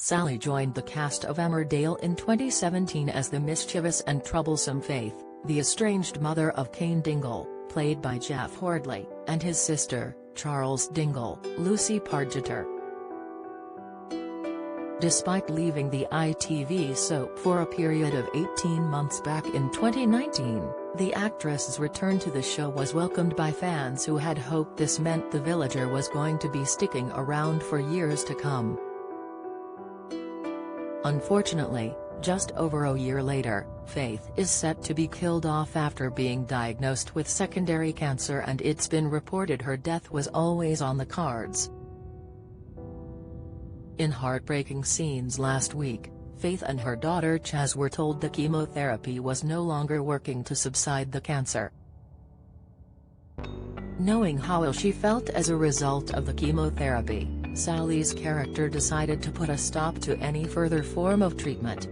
Sally joined the cast of Emmerdale in 2017 as the mischievous and troublesome Faith, the estranged mother of Faith Dingle, played by Jeff Hordley, and his sister, Charles Dingle, Lucy Pargeter. Despite leaving the ITV soap for a period of 18 months back in 2019, the actress's return to the show was welcomed by fans who had hoped this meant the villager was going to be sticking around for years to come. Unfortunately, just over a year later, Faith is set to be killed off after being diagnosed with secondary cancer, and it's been reported her death was always on the cards. In heartbreaking scenes last week, Faith and her daughter Chaz were told the chemotherapy was no longer working to subside the cancer. Knowing how ill she felt as a result of the chemotherapy, Sally's character decided to put a stop to any further form of treatment.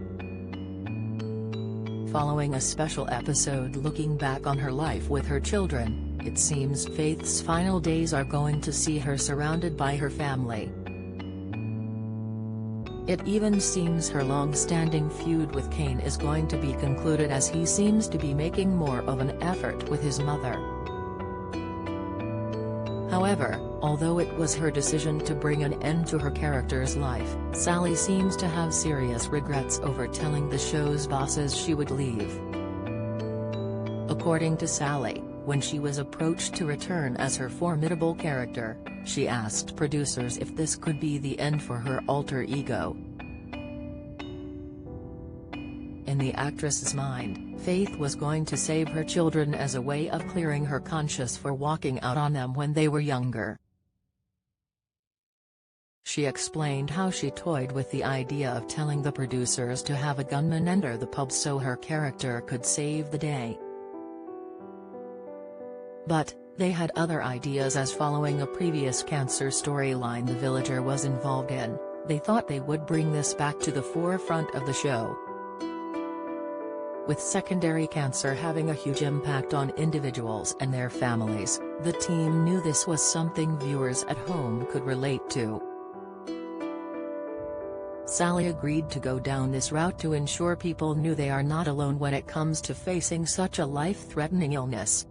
Following a special episode looking back on her life with her children, it seems Faith's final days are going to see her surrounded by her family. It even seems her long-standing feud with Kane is going to be concluded, as he seems to be making more of an effort with his mother. However, although it was her decision to bring an end to her character's life, Sally seems to have serious regrets over telling the show's bosses she would leave. According to Sally, when she was approached to return as her formidable character, she asked producers if this could be the end for her alter ego. In the actress's mind, Faith was going to save her children as a way of clearing her conscience for walking out on them when they were younger. She explained how she toyed with the idea of telling the producers to have a gunman enter the pub so her character could save the day. But they had other ideas, as following a previous cancer storyline the villager was involved in, they thought they would bring this back to the forefront of the show. With secondary cancer having a huge impact on individuals and their families, the team knew this was something viewers at home could relate to. Sally agreed to go down this route to ensure people knew they are not alone when it comes to facing such a life-threatening illness.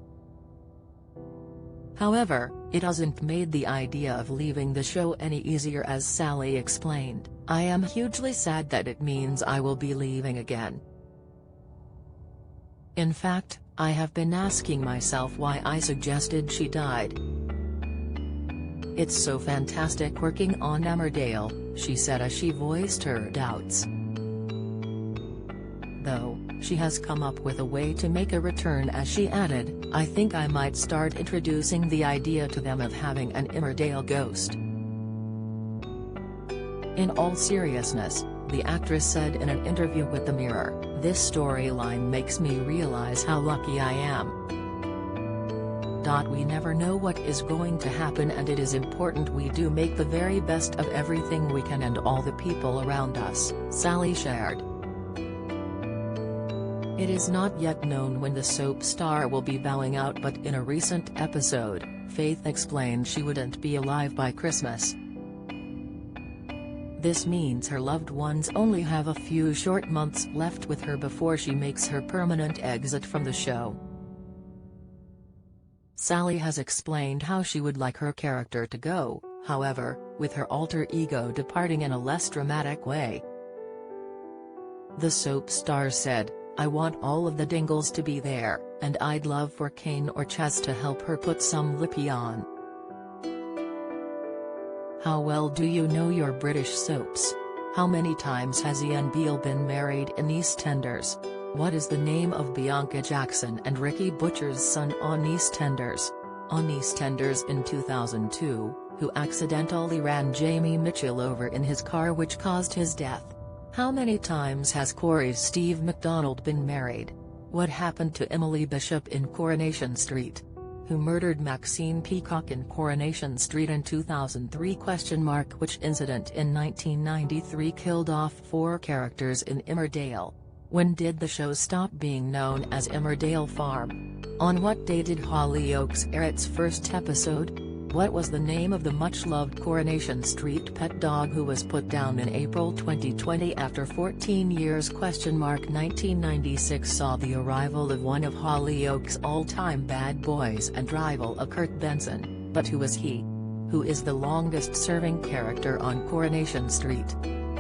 However, it hasn't made the idea of leaving the show any easier, as Sally explained, "I am hugely sad that it means I will be leaving again. In fact, I have been asking myself why I suggested she died. It's so fantastic working on Emmerdale," she said as she voiced her doubts. Though, she has come up with a way to make a return, as she added, "I think I might start introducing the idea to them of having an Emmerdale ghost." In all seriousness, the actress said in an interview with The Mirror, "This storyline makes me realize how lucky I am. We never know what is going to happen, and it is important we do make the very best of everything we can and all the people around us," Sally shared. It is not yet known when the soap star will be bowing out, but in a recent episode, Faith explained she wouldn't be alive by Christmas. This means her loved ones only have a few short months left with her before she makes her permanent exit from the show. Sally has explained how she would like her character to go, however, with her alter ego departing in a less dramatic way. The soap star said, "I want all of the Dingles to be there, and I'd love for Kane or Chaz to help her put some lippy on." How well do you know your British soaps? How many times has Ian Beale been married in EastEnders? What is the name of Bianca Jackson and Ricky Butcher's son on EastEnders? On EastEnders in 2002, who accidentally ran Jamie Mitchell over in his car, which caused his death? How many times has Corey's Steve MacDonald been married? What happened to Emily Bishop in Coronation Street? Who murdered Maxine Peacock in Coronation Street in 2003? Which incident in 1993 killed off 4 characters in Emmerdale? When did the show stop being known as Emmerdale Farm? On what day did Hollyoaks air its first episode? What was the name of the much-loved Coronation Street pet dog who was put down in April 2020 after 14 years? 1996 saw the arrival of one of Hollyoaks' all-time bad boys and rival of Kurt Benson, but who is he? Who is the longest-serving character on Coronation Street?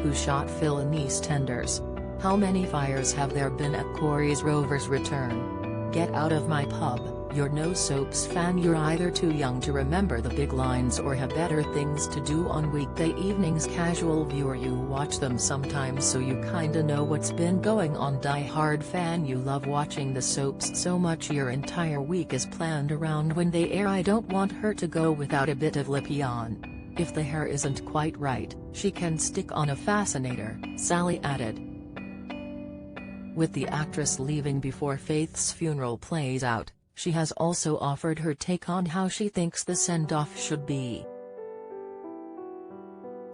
Who shot Phil in EastEnders? How many fires have there been at Corey's Rover's return? Get out of my pub. You're no soaps fan. You're either too young to remember the big lines or have better things to do on weekday evenings. Casual viewer, you watch them sometimes so you kinda know what's been going on. Die-hard fan, you love watching the soaps so much your entire week is planned around when they air. I don't want her to go without a bit of lippy on. If the hair isn't quite right, she can stick on a fascinator, Sally added. With the actress leaving before Faith's funeral plays out, she has also offered her take on how she thinks the send-off should be.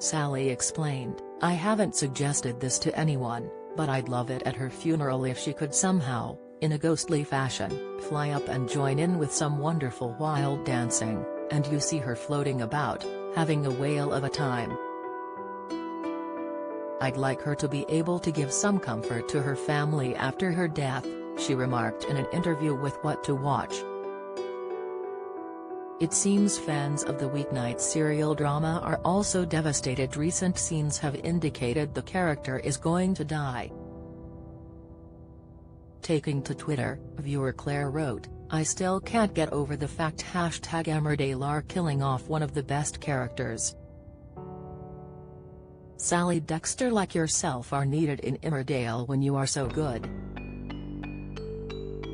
Sally explained, "I haven't suggested this to anyone, but I'd love it at her funeral if she could somehow, in a ghostly fashion, fly up and join in with some wonderful wild dancing, and you see her floating about, having a whale of a time. I'd like her to be able to give some comfort to her family after her death," she remarked in an interview with What to Watch. It seems fans of the weeknight serial drama are also devastated. Recent scenes have indicated the character is going to die. Taking to Twitter, viewer Claire wrote, "I still can't get over the fact #Emmerdale are killing off one of the best characters. Sally Dexter like yourself are needed in Emmerdale when you are so good."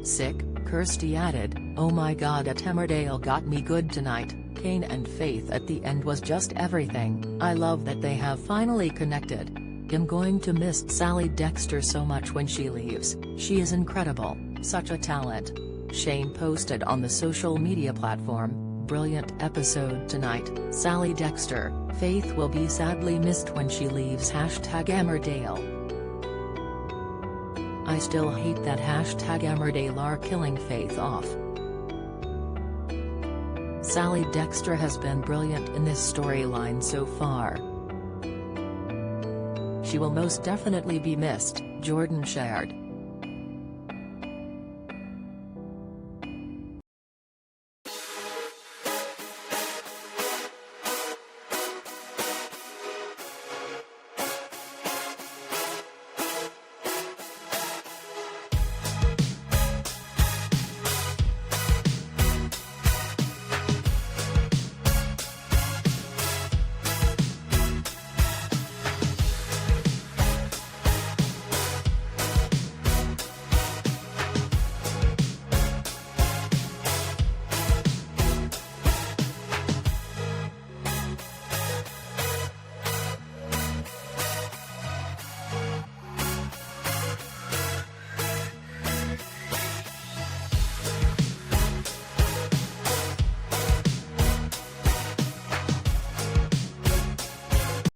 Sick, Kirsty added, "Oh my god, at Emmerdale got me good tonight. Kane and Faith at the end was just everything. I love that they have finally connected. I'm going to miss Sally Dexter so much when she leaves. She is incredible, such a talent." Shane posted on the social media platform, "Brilliant episode tonight, Sally Dexter. Faith will be sadly missed when she leaves #Emmerdale. I still hate that #Emmerdale are killing Faith off. Sally Dexter has been brilliant in this storyline so far. She will most definitely be missed," Jordan shared.